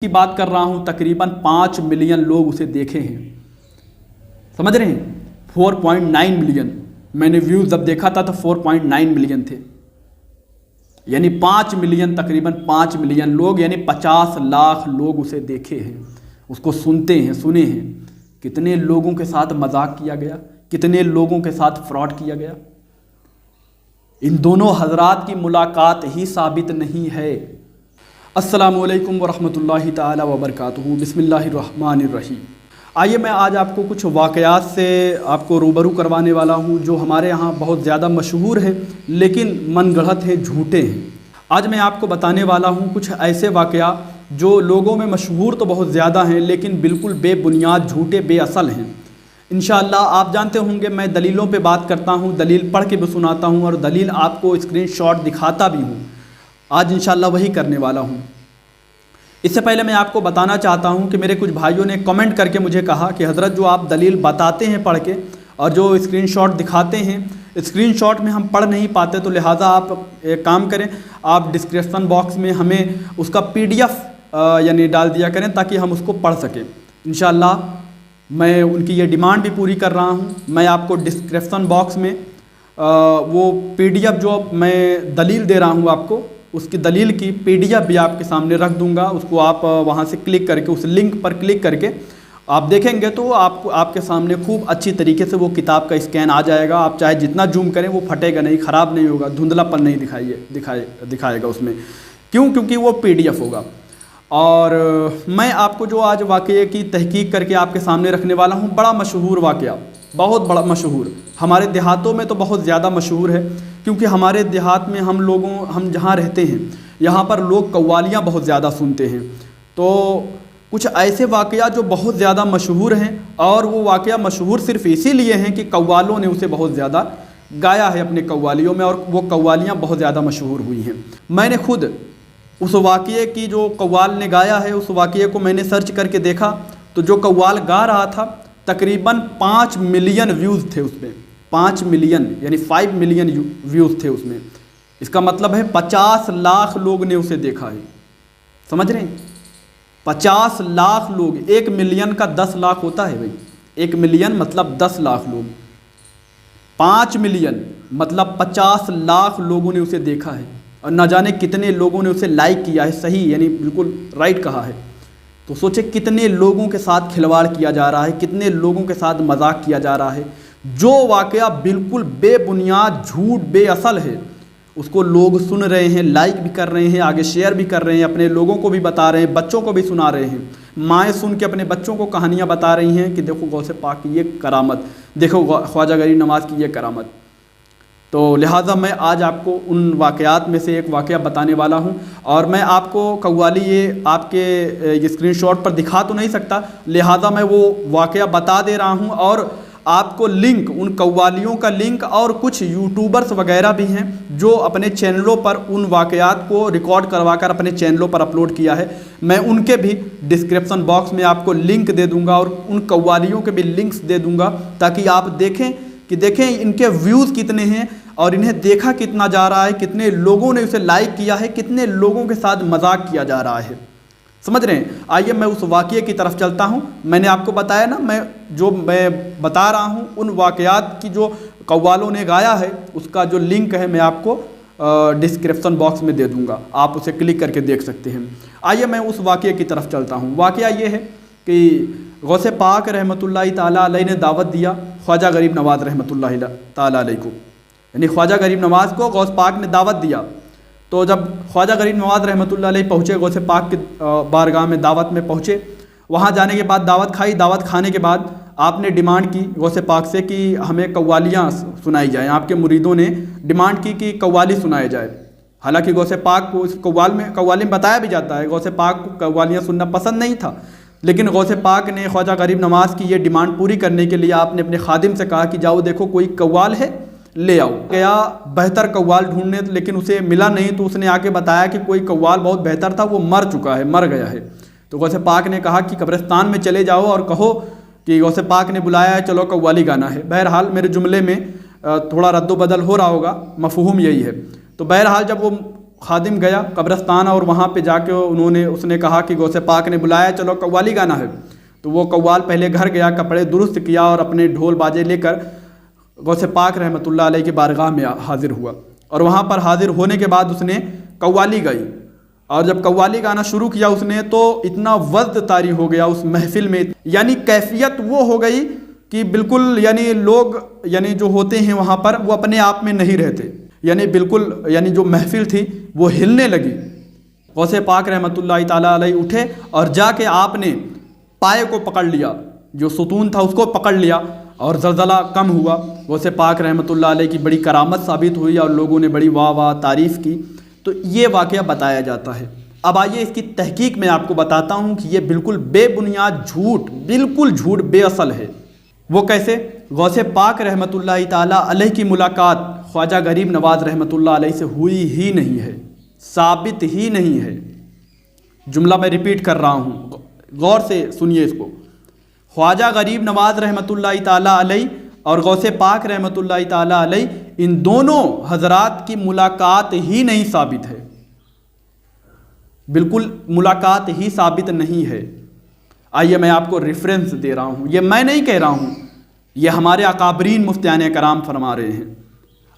کی بات کر رہا ہوں، تقریباً 5 ملین لوگ اسے دیکھے ہیں. سمجھ رہے ہیں؟ 4.9 ملین. میں نے ویوز جب دیکھا تھا تو 4.9 ملین تھے. یعنی 5 ملین، تقریباً 5 ملین لوگ، یعنی 50 لاکھ لوگ اسے دیکھے ہیں، اس کو سنتے ہیں، سنے ہیں. کتنے لوگوں کے ساتھ مذاق کیا گیا، کتنے لوگوں کے ساتھ فراڈ کیا گیا. ان دونوں حضرات کی ملاقات ہی ثابت نہیں ہے. السلام علیکم ورحمۃ اللہ تعالی وبرکاتہ. بسم اللہ الرحمن الرحیم. آئیے میں آج آپ کو کچھ واقعات سے آپ کو روبرو کروانے والا ہوں جو ہمارے ہاں بہت زیادہ مشہور ہیں لیکن من گڑھت ہیں، جھوٹے ہیں. آج میں آپ کو بتانے والا ہوں کچھ ایسے واقعات جو لوگوں میں مشہور تو بہت زیادہ ہیں لیکن بالکل بے بنیاد، جھوٹے، بے اصل ہیں. انشاءاللہ آپ جانتے ہوں گے میں دلیلوں پہ بات کرتا ہوں، دلیل پڑھ کے بھی سناتا ہوں اور دلیل آپ کو اسکرین شاٹ دکھاتا بھی ہوں. آج انشاءاللہ وہی کرنے والا ہوں. اس سے پہلے میں آپ کو بتانا چاہتا ہوں کہ میرے کچھ بھائیوں نے کمنٹ کر کے مجھے کہا کہ حضرت جو آپ دلیل بتاتے ہیں پڑھ کے اور جو اسکرین شاٹ دکھاتے ہیں، اسکرین شاٹ میں ہم پڑھ نہیں پاتے، تو لہٰذا آپ ایک کام کریں، آپ ڈسکرپشن باکس میں ہمیں اس کا PDF یعنی ڈال دیا کریں تاکہ ہم اس کو پڑھ سکیں. انشاءاللہ میں ان کی یہ ڈیمانڈ بھی پوری کر رہا ہوں. میں آپ کو ڈسکرپشن باکس میں وہ PDF جو میں دلیل دے رہا ہوں آپ کو، اس کی دلیل کی PDF بھی آپ کے سامنے رکھ دوں گا. اس کو آپ وہاں سے کلک کر کے، اس لنک پر کلک کر کے آپ دیکھیں گے تو آپ کے سامنے خوب اچھی طریقے سے وہ کتاب کا اسکین آ جائے گا. آپ چاہے جتنا زوم کریں وہ پھٹے گا نہیں، خراب نہیں ہوگا، دھندلا پن نہیں دکھائے گا اس میں. کیوں؟ کیونکہ وہ PDF ہوگا. اور میں آپ کو جو آج واقعے کی تحقیق کر کے آپ کے سامنے رکھنے والا ہوں، بڑا مشہور واقعہ، بہت بڑا مشہور، ہمارے دیہاتوں میں تو بہت زیادہ مشہور ہے کیونکہ ہمارے دیہات میں ہم جہاں رہتے ہیں یہاں پر لوگ قوالیاں بہت زیادہ سنتے ہیں. تو کچھ ایسے واقعات جو بہت زیادہ مشہور ہیں، اور وہ واقعہ مشہور صرف اسی لیے ہیں کہ قوالوں نے اسے بہت زیادہ گایا ہے اپنے قوالیوں میں، اور وہ قوالیاں بہت زیادہ مشہور ہوئی ہیں. میں نے خود اس واقعے کی جو قوال نے گایا ہے، اس واقعے کو میں نے سرچ کر کے دیکھا تو جو قوال گا رہا تھا تقریباً 5 ملین ویوز تھے اس میں. 5 ملین یعنی 5 ملین ویوز تھے اس میں. اس کا مطلب ہے 50 لاکھ لوگ نے اسے دیکھا ہے. سمجھ رہے ہیں؟ 50 لاکھ لوگ. 1 ملین کا 10 لاکھ ہوتا ہے بھائی. 1 ملین مطلب 10 لاکھ لوگ. 5 ملین مطلب 50 لاکھ لوگوں نے اسے دیکھا ہے، اور نہ جانے کتنے لوگوں نے اسے لائک کیا ہے. صحیح، یعنی بالکل رائٹ کہا ہے. تو سوچے کتنے لوگوں کے ساتھ کھلواڑ کیا جا رہا ہے، کتنے لوگوں کے ساتھ مذاق کیا جا رہا ہے. جو واقعہ بالکل بے بنیاد، جھوٹ، بے اصل ہے، اس کو لوگ سن رہے ہیں، لائک بھی کر رہے ہیں، آگے شیئر بھی کر رہے ہیں، اپنے لوگوں کو بھی بتا رہے ہیں، بچوں کو بھی سنا رہے ہیں. مائیں سن کے اپنے بچوں کو کہانیاں بتا رہی ہیں کہ دیکھو غوث پاک کی یہ کرامت، دیکھو خواجہ غریب نواز کی یہ کرامت. تو لہٰذا میں آج آپ کو ان واقعات میں سے ایک واقعہ بتانے والا ہوں، اور میں آپ کو قوالی یہ آپ کے اسکرین شاٹ پر دکھا تو نہیں سکتا، لہٰذا میں وہ واقعہ بتا دے رہا ہوں. اور آپ کو لنک، ان قوالیوں کا لنک، اور کچھ یوٹیوبرز وغیرہ بھی ہیں جو اپنے چینلوں پر ان واقعات کو ریکارڈ کروا کر اپنے چینلوں پر اپلوڈ کیا ہے، میں ان کے بھی ڈسکرپشن باکس میں آپ کو لنک دے دوں گا، اور ان قوالیوں کے بھی لنکس دے دوں گا تاکہ آپ دیکھیں کہ ان کے ویوز کتنے ہیں اور انہیں دیکھا کتنا جا رہا ہے، کتنے لوگوں نے اسے لائک کیا ہے، کتنے لوگوں کے ساتھ مذاق کیا جا رہا ہے. سمجھ رہے ہیں؟ آئیے میں اس واقعے کی طرف چلتا ہوں. میں نے آپ کو بتایا نا، میں بتا رہا ہوں ان واقعات کی جو قوالوں نے گایا ہے، اس کا جو لنک ہے میں آپ کو ڈسکرپشن باکس میں دے دوں گا، آپ اسے کلک کر کے دیکھ سکتے ہیں. آئیے میں اس واقعے کی طرف چلتا ہوں. واقعہ یہ ہے کہ غوث پاک رحمۃ اللہ تعالیٰ علیہ نے دعوت دیا خواجہ غریب نواز رحمۃ اللہ تعالیٰ علیہ کو، یعنی خواجہ غریب نواز کو غوث پاک نے دعوت دیا. تو جب خواجہ غریب نواز رحمۃ اللہ علیہ پہنچے، غوث پاک کی بارگاہ میں دعوت میں پہنچے، وہاں جانے کے بعد دعوت کھائی. دعوت کھانے کے بعد آپ نے ڈیمانڈ کی غوث پاک سے کہ ہمیں قوالیاں سنائی جائیں. آپ کے مریدوں نے ڈیمانڈ کی کہ قوالی سنائے جائے. حالانکہ غوث پاک کو اس قوالی میں بتایا بھی جاتا ہے، غوث پاک کو قوالیاں سننا پسند نہیں تھا، لیکن غوث پاک نے خواجہ غریب نواز کی یہ ڈیمانڈ پوری کرنے کے لیے آپ نے اپنے خادم سے کہا کہ جاؤ دیکھو کوئی قوال ہے، لے آؤ. گیا بہتر قوال ڈھونڈنے، لیکن اسے ملا نہیں. تو اس نے آ کے بتایا کہ کوئی قوال بہت بہتر تھا، وہ مر چکا ہے، مر گیا ہے. تو غوث پاک نے کہا کہ قبرستان میں چلے جاؤ اور کہو کہ غوث پاک نے بلایا ہے، چلو قوالی گانا ہے. بہرحال میرے جملے میں تھوڑا رد و بدل ہو رہا ہوگا، مفہوم یہی ہے. تو بہرحال جب وہ خادم گیا قبرستان اور وہاں پہ جا کے اس نے کہا کہ غوث پاک نے بلایا، چلو قوالی گانا ہے۔ تو وہ قوال پہلے گھر گیا، کپڑے درست کیا اور اپنے ڈھول باجے لے کر غوث پاک رحمۃ اللہ علیہ کی بارگاہ میں حاضر ہوا، اور وہاں پر حاضر ہونے کے بعد اس نے قوالی گائی، اور جب قوالی گانا شروع کیا اس نے تو اتنا وزد طاری ہو گیا اس محفل میں، یعنی کیفیت وہ ہو گئی کہ بالکل یعنی لوگ یعنی جو ہوتے ہیں وہاں پر وہ اپنے آپ میں نہیں رہتے، یعنی بالکل یعنی جو محفل تھی وہ ہلنے لگی۔ غوث پاک رحمۃ اللہ تعالیٰ علیہ اٹھے اور جا کے آپ نے پائے کو پکڑ لیا، جو ستون تھا اس کو پکڑ لیا اور زلزلہ کم ہوا۔ غوث پاک رحمۃ اللہ علیہ کی بڑی کرامت ثابت ہوئی اور لوگوں نے بڑی واہ واہ تعریف کی۔ تو یہ واقعہ بتایا جاتا ہے۔ اب آئیے اس کی تحقیق میں آپ کو بتاتا ہوں کہ یہ بالکل بے بنیاد جھوٹ، بالکل جھوٹ، بے اصل ہے۔ وہ کیسے؟ غوث پاک رحمۃ اللہ تعالیٰ علیہ کی ملاقات خواجہ غریب نواز رحمۃ اللہ علیہ سے ہوئی ہی نہیں ہے، ثابت ہی نہیں ہے۔ جملہ میں ریپیٹ کر رہا ہوں، غور سے سنیے اس کو۔ خواجہ غریب نواز رحمۃ اللہ تعالیٰ علیہ اور غوث پاک رحمۃ اللہ تعالیٰ علیہ ان دونوں حضرات کی ملاقات ہی نہیں ثابت ہے، بالکل ملاقات ہی ثابت نہیں ہے۔ آئیے میں آپ کو ریفرنس دے رہا ہوں، یہ میں نہیں کہہ رہا ہوں، یہ ہمارے اکابرین مفتیان کرام فرما رہے ہیں۔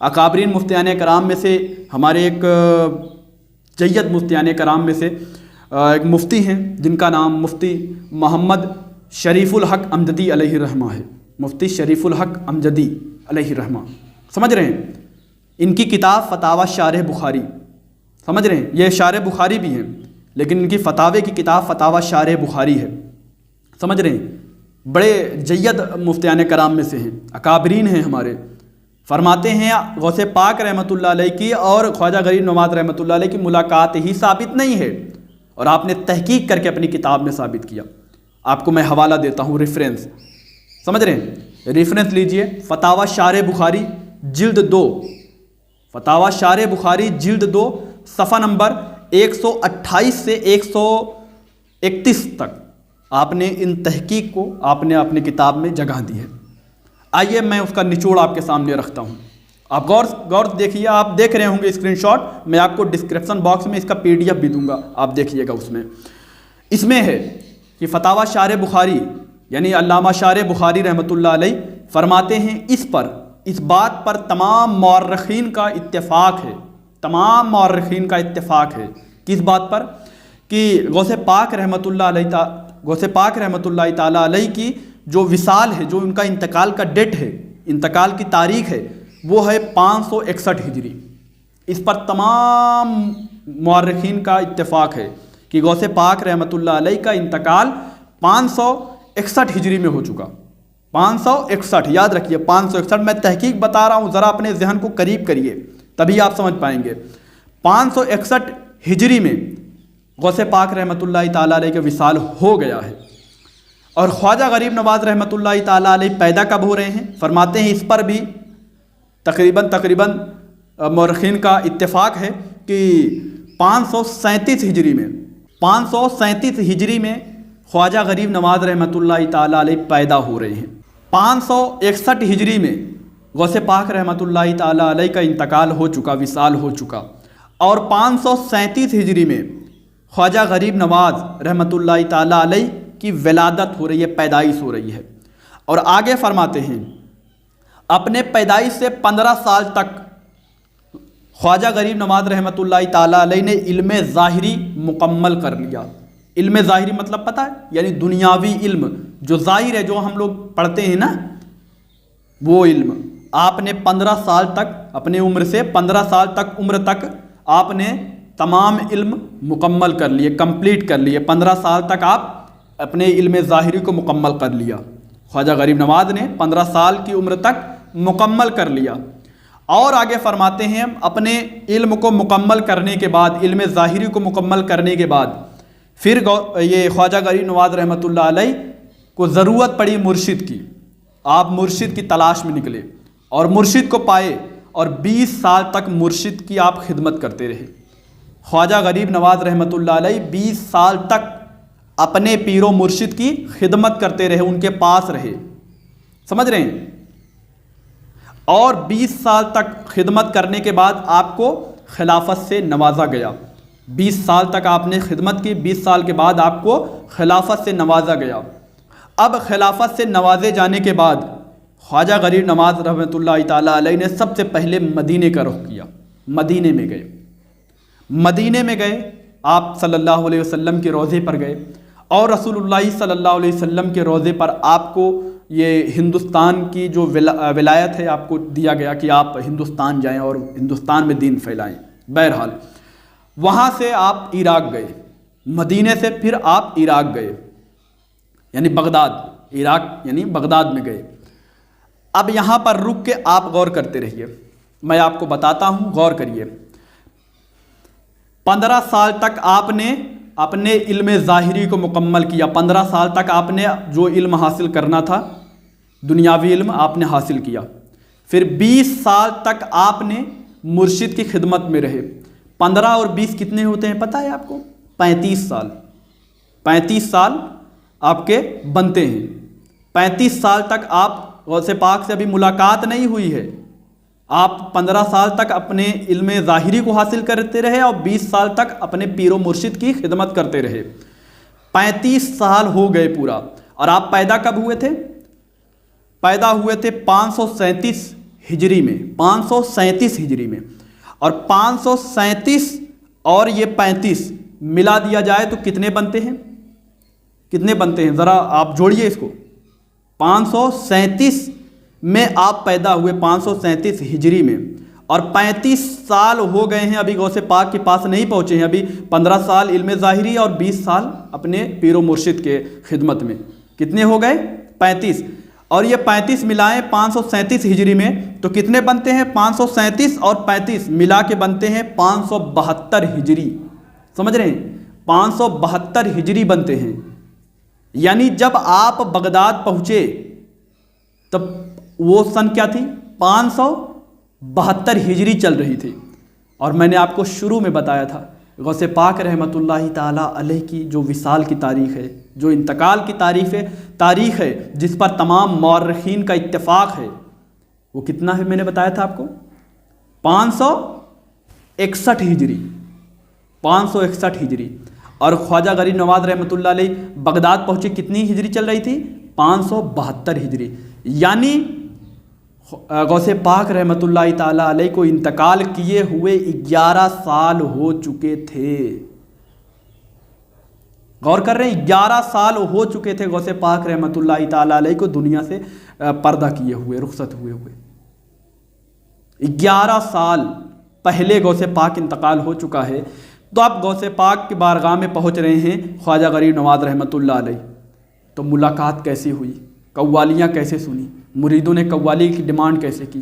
اکابرین مفتیان کرام میں سے ہمارے ایک جید مفتیان کرام میں سے ایک مفتی ہیں جن کا نام مفتی محمد شریف الحق امجدی علیہ الرحمہ ہے، مفتی شریف الحق امجدی علیہ الرحمہ، سمجھ رہے ہیں؟ ان کی کتاب فتاوی شارح بخاری، سمجھ رہے ہیں؟ یہ شارح بخاری بھی ہیں لیکن ان کی فتاوی کی کتاب فتاوی شارح بخاری ہے، سمجھ رہے ہیں؟ بڑے جید مفتیان کرام میں سے ہیں، اکابرین ہیں ہمارے۔ فرماتے ہیں غوث پاک رحمۃ اللہ علیہ کی اور خواجہ غریب نواز رحمۃ اللہ علیہ کی ملاقات ہی ثابت نہیں ہے، اور آپ نے تحقیق کر کے اپنی کتاب میں ثابت کیا۔ آپ کو میں حوالہ دیتا ہوں، ریفرنس، سمجھ رہے ہیں؟ ریفرنس لیجئے، فتاوی شارح بخاری جلد 2، فتاوی شارح بخاری جلد 2 صفحہ نمبر 128 سے 131 تک آپ نے ان تحقیق کو آپ نے اپنی کتاب میں جگہ دی ہے۔ آئیے میں اس کا نچوڑ آپ کے سامنے رکھتا ہوں، آپ غور دیکھیے، آپ دیکھ رہے ہوں گے اسکرین شاٹ، میں آپ کو ڈسکرپشن باکس میں اس کا PDF بھی دوں گا، آپ دیکھیے گا۔ اس میں ہے کہ فتاوی شارح بخاری یعنی علامہ شارح بخاری رحمۃ اللہ علیہ فرماتے ہیں اس بات پر تمام مورخین کا اتفاق ہے، تمام مورخین کا اتفاق ہے، کس بات پر؟ کہ غوث پاک رحمۃ اللہ تعالیٰ علیہ کی جو وصال ہے، جو ان کا انتقال کا ڈیٹ ہے، انتقال کی تاریخ ہے، وہ ہے 561 ہجری۔ اس پر تمام مورخین کا اتفاق ہے کہ غوث پاک رحمۃ اللہ علیہ کا انتقال 561 ہجری میں ہو چکا۔ 561، یاد رکھیے 561، میں تحقیق بتا رہا ہوں، ذرا اپنے ذہن کو قریب کریے تبھی آپ سمجھ پائیں گے۔ 561 ہجری میں غوث پاک رحمۃ اللہ تعالیٰ علیہ کا وصال ہو گیا ہے، اور خواجہ غریب نواز رحمۃ اللہ تعالیٰ علیہ پیدا کب ہو رہے ہیں؟ فرماتے ہیں اس پر بھی تقریباً مورخین کا اتفاق ہے کہ 537 ہجری میں خواجہ غریب نواز رحمۃ اللہ تعالیٰ علیہ پیدا ہو رہے ہیں۔ 561 ہجری میں غوث پاک رحمۃ اللہ تعالیٰ علیہ کا انتقال ہو چکا، وصال ہو چکا، اور 537 ہجری میں خواجہ غریب نواز رحمۃ اللہ تعالیٰ علیہ کی ولادت ہو رہی ہے، پیدائش ہو رہی ہے۔ اور آگے فرماتے ہیں اپنے پیدائش سے 15 سال تک خواجہ غریب نواز رحمۃ اللہ تعالیٰ علیہ نے علم ظاہری مکمل کر لیا۔ علم ظاہری مطلب پتہ ہے؟ یعنی دنیاوی علم جو ظاہر ہے، جو ہم لوگ پڑھتے ہیں نا، وہ علم آپ نے 15 سال تک، اپنے عمر سے 15 سال تک عمر تک آپ نے تمام علم مکمل کر لیے، کمپلیٹ کر لیے۔ 15 سال تک آپ اپنے علم ظاہری کو مکمل کر لیا۔ خواجہ غریب نواز نے 15 سال کی عمر تک مکمل کر لیا۔ اور آگے فرماتے ہیں اپنے علم کو مکمل کرنے کے بعد، علم ظاہری کو مکمل کرنے کے بعد پھر یہ خواجہ غریب نواز رحمۃ اللہ علیہ کو ضرورت پڑی مرشد کی۔ آپ مرشد کی تلاش میں نکلے اور مرشد کو پائے، اور 20 سال تک مرشد کی آپ خدمت کرتے رہے۔ خواجہ غریب نواز رحمۃ اللہ علیہ 20 سال تک اپنے پیر و مرشد کی خدمت کرتے رہے، ان کے پاس رہے، سمجھ رہے ہیں؟ اور 20 سال تک خدمت کرنے کے بعد آپ کو خلافت سے نوازا گیا۔ 20 سال تک آپ نے خدمت کی، 20 سال کے بعد آپ کو خلافت سے نوازا گیا۔ اب خلافت سے نوازے جانے کے بعد خواجہ غریب نواز رحمۃ اللہ تعالیٰ علیہ نے سب سے پہلے مدینے کا رخ کیا۔ مدینے میں گئے، مدینے میں گئے، آپ صلی اللہ علیہ وسلم کے روضے پر گئے، اور رسول اللہ صلی اللہ علیہ وسلم کے روضے پر آپ کو یہ ہندوستان کی جو ولایت ہے آپ کو دیا گیا کہ آپ ہندوستان جائیں اور ہندوستان میں دین پھیلائیں۔ بہرحال وہاں سے آپ عراق گئے، مدینے سے پھر آپ عراق گئے، یعنی بغداد، عراق یعنی بغداد میں گئے۔ اب یہاں پر رک کے آپ غور کرتے رہیے، میں آپ کو بتاتا ہوں، غور کریے۔ 15 سال تک آپ نے اپنے علم ظاہری کو مکمل کیا، 15 سال تک آپ نے جو علم حاصل کرنا تھا، دنیاوی علم آپ نے حاصل کیا۔ پھر 20 سال تک آپ نے مرشد کی خدمت میں رہے۔ 15 اور 20 کتنے ہوتے ہیں پتہ ہے آپ کو؟ 35 سال۔ 35 سال آپ کے بنتے ہیں۔ 35 سال تک آپ غوث پاک سے ابھی ملاقات نہیں ہوئی ہے، آپ 15 سال تک اپنے علم ظاہری کو حاصل کرتے رہے اور 20 سال تک اپنے پیر و مرشد کی خدمت کرتے رہے۔ 35 سال ہو گئے پورا۔ اور آپ پیدا کب ہوئے تھے؟ پیدا ہوئے تھے 537 ہجری میں، 537 ہجری میں۔ اور 537 اور یہ 35 ملا دیا جائے تو کتنے بنتے ہیں؟ کتنے بنتے ہیں ذرا آپ جوڑیے اس کو۔ 537 میں آپ پیدا ہوئے، 537 ہجری میں، اور 35 سال ہو گئے ہیں ابھی غوث پاک کے پاس نہیں پہنچے ہیں، ابھی 15 سال علم ظاہری اور 20 سال اپنے پیر و مرشد کے خدمت میں۔ کتنے ہو گئے؟ 35۔ اور یہ 35 ملائیں 537 ہجری میں تو کتنے بنتے ہیں؟ 537 اور 35 ملا کے بنتے ہیں 572 ہجری۔ سمجھ رہے ہیں؟ 572 ہجری بنتے ہیں۔ یعنی جب آپ بغداد پہنچے تب وہ سن کیا تھی؟ 572 ہجری چل رہی تھی۔ اور میں نے آپ کو شروع میں بتایا تھا غوث پاک رحمۃ اللہ تعالیٰ علیہ کی جو وصال کی تاریخ ہے، جو انتقال کی تاریخ ہے، جس پر تمام مورخین کا اتفاق ہے، وہ کتنا ہے؟ میں نے بتایا تھا آپ کو 561 ہجری، 561 ہجری۔ اور خواجہ غریب نواز رحمۃ اللہ علیہ بغداد پہنچے کتنی ہجری چل رہی تھی؟ 572 ہجری۔ یعنی غوث پاک رحمۃ اللہ تعالیٰ علیہ کو انتقال کیے ہوئے 11 سال ہو چکے تھے۔ غور کر رہے ہیں؟ 11 سال ہو چکے تھے غوث پاک رحمۃ اللہ تعالیٰ علیہ کو دنیا سے پردہ کیے ہوئے، رخصت ہوئے ہوئے۔ 11 سال پہلے غوث پاک انتقال ہو چکا ہے۔ تو آپ غوث پاک کی بارگاہ میں پہنچ رہے ہیں خواجہ غریب نواز رحمۃ اللہ علیہ، تو ملاقات کیسی ہوئی؟ قوالیاں کیسے سنی؟ مریدوں نے قوالی کی ڈیمانڈ کیسے کی؟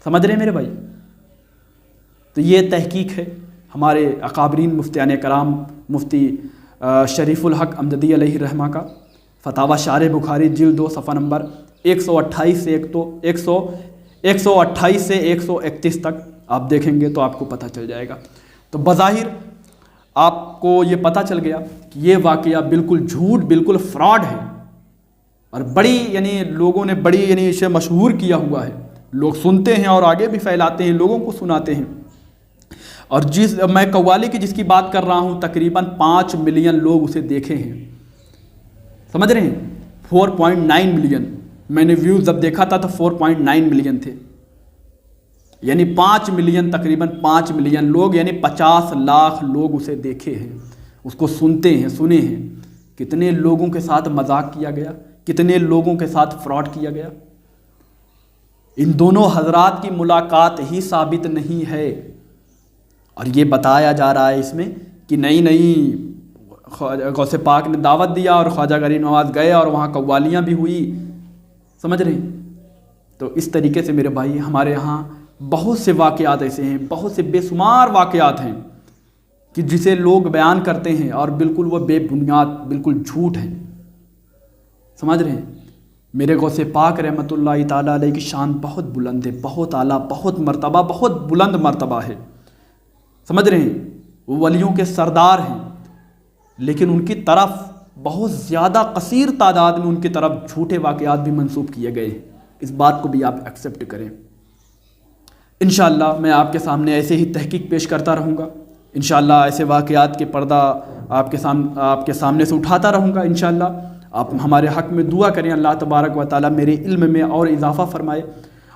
سمجھ رہے ہیں میرے بھائی؟ تو یہ تحقیق ہے ہمارے اکابرین مفتیان کرام، مفتی شریف الحق امجدی علیہ رحمہ کا، فتاوی شارح بخاری جلد 2 صفحہ نمبر 128 سے 131 تک آپ دیکھیں گے تو آپ کو پتہ چل جائے گا۔ تو بظاہر آپ کو یہ پتہ چل گیا کہ یہ واقعہ بالکل جھوٹ، بالکل فراڈ ہے، اور بڑی لوگوں نے بڑی اسے مشہور کیا ہوا ہے، لوگ سنتے ہیں اور آگے بھی پھیلاتے ہیں، لوگوں کو سناتے ہیں۔ اور میں قوالی کی جس کی بات کر رہا ہوں تقریباً 5 ملین لوگ اسے دیکھے ہیں، سمجھ رہے ہیں؟ 4.9 ملین میں نے ویوز جب دیکھا تھا تو 4.9 ملین تھے، یعنی 5 ملین، تقریباً 5 ملین لوگ، یعنی 50 لاکھ لوگ اسے دیکھے ہیں، اس کو سنتے ہیں، سنے ہیں۔ کتنے لوگوں کے ساتھ مذاق کیا گیا، کتنے لوگوں کے ساتھ فراڈ کیا گیا۔ ان دونوں حضرات کی ملاقات ہی ثابت نہیں ہے، اور یہ بتایا جا رہا ہے اس میں کہ نہیں غوث پاک نے دعوت دیا اور خواجہ غریب نواز گئے اور وہاں قوالیاں بھی ہوئی، سمجھ رہے ہیں؟ تو اس طریقے سے میرے بھائی ہمارے ہاں بہت سے واقعات ایسے ہیں، بہت سے بے شمار واقعات ہیں کہ جسے لوگ بیان کرتے ہیں اور بالکل وہ بے بنیاد، بالکل جھوٹ ہیں، سمجھ رہے ہیں؟ میرے غوث پاک رحمۃ اللہ تعالیٰ علیہ کی شان بہت بلند ہے، بہت اعلیٰ، بہت مرتبہ، بہت بلند مرتبہ ہے، سمجھ رہے ہیں؟ وہ ولیوں کے سردار ہیں، لیکن ان کی طرف بہت زیادہ کثیر تعداد میں ان کی طرف جھوٹے واقعات بھی منسوب کیے گئے ہیں، اس بات کو بھی آپ ایکسیپٹ کریں۔ انشاءاللہ میں آپ کے سامنے ایسے ہی تحقیق پیش کرتا رہوں گا، انشاءاللہ ایسے واقعات کے پردہ آپ کے سامنے سے اٹھاتا رہوں گا انشاءاللہ۔ آپ ہمارے حق میں دعا کریں، اللہ تبارک و تعالیٰ میرے علم میں اور اضافہ فرمائے۔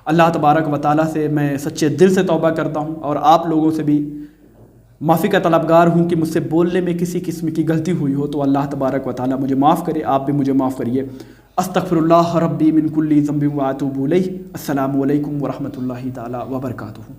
اللہ تبارک و تعالیٰ سے میں سچے دل سے توبہ کرتا ہوں، اور آپ لوگوں سے بھی معافی کا طلبگار ہوں کہ مجھ سے بولنے میں کسی قسم کی غلطی ہوئی ہو تو اللہ تبارک و تعالیٰ مجھے معاف کرے، آپ بھی مجھے معاف کریے۔ استغفر اللہ ربی من کل ذنب واتوب الیہ۔ السلام علیکم ورحمۃ اللہ تعالیٰ وبرکاتہ۔